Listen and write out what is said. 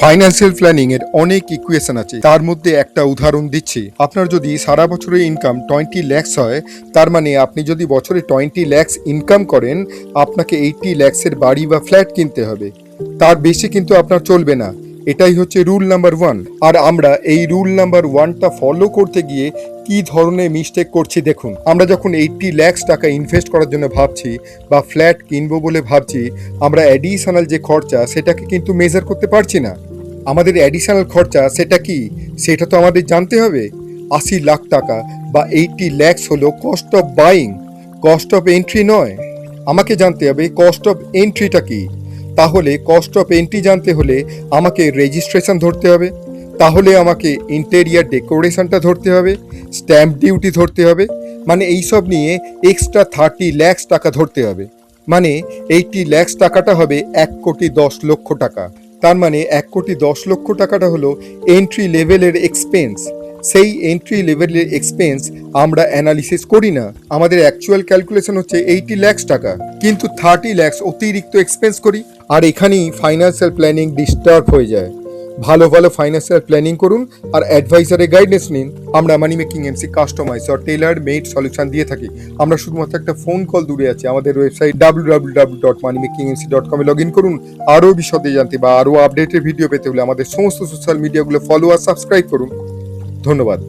Financial planning এর অনেক equation আছে, তার মধ্যে একটা উদাহরণ দিচ্ছি। আপনার যদি সারা বছরের ইনকাম 20 lakhs হয়, তার মানে আপনি যদি বছরে 20 lakhs ইনকাম করেন, আপনাকে 80 lakhs এর বাড়ি বা ফ্ল্যাট কিনতে হবে। তার বেশি কিন্তু আপনার চলবে না। এটাই হচ্ছে রুল নাম্বার 1। আর আমরা এই রুল নাম্বার 1টা ফলো করতে গিয়ে কি ধরনের মিস্টেক করছি দেখুন। আমরা যখন 80 lakhs টাকা ইনভেস্ট করার জন্য ভাবছি বা ফ্ল্যাট কিনবো বলে ভাবছি, আমরা অ্যাডিশনাল যে খরচা সেটাকে কিন্তু মেজার করতে পারছি না। আমাদের অ্যাডিশনাল খরচা সেটা কি, সেটা তো আমাদের জানতে হবে। 80 লাখ টাকা বা 80 lakhs হলো cost of buying, cost of entry নয়। আমাকে জানতে হবে কস্ট অফ এন্ট্রিটা কি। তাহলে কস্ট অফ এন্ট্রি জানতে হলে আমাকে রেজিস্ট্রেশন ধরতে হবে, তাহলে আমাকে ইন্টেরিয়ার ডেকোরেশনটা ধরতে হবে, স্ট্যাম্প ডিউটি ধরতে হবে, মানে এইসব নিয়ে এক্সট্রা 30 lakhs টাকা ধরতে হবে। মানে 80 lakhs টাকাটা হবে 1,10,00,000 টাকা। তার মানে 1,10,00,000 টাকাটা হলো এন্ট্রি লেভেলের এক্সপেন্স। সেই এন্ট্রি লেভেলের এক্সপেন্স আমরা অ্যানালিসিস করি না। আমাদের অ্যাকচুয়াল ক্যালকুলেশন হচ্ছে 80 lakhs টাকা, কিন্তু 30 lakhs অতিরিক্ত এক্সপেন্স করি। আর এখানেই ফাইন্যান্সিয়াল প্ল্যানিং ডিস্টার্ব হয়ে যায়। ভালো ভালো ফাইন্যান্সিয়াল প্ল্যানিং করুন আর অ্যাডভাইজারের গাইডেন্স নিন। আমরা মানি মেকিং এমসি কাস্টমাইজ আর টেলার মেড সলিউশন দিয়ে থাকি। আমরা শুধুমাত্র একটা ফোন কল দূরে আছি। আমাদের website www.moneymakingmc.com A log in করুন। আরও বিশদে জানতে বা আরও আপডেটের ভিডিও পেতে হলে আমাদের সমস্ত সোশ্যাল মিডিয়াগুলো ফলো আর সাবস্ক্রাইব করুন। ধন্যবাদ।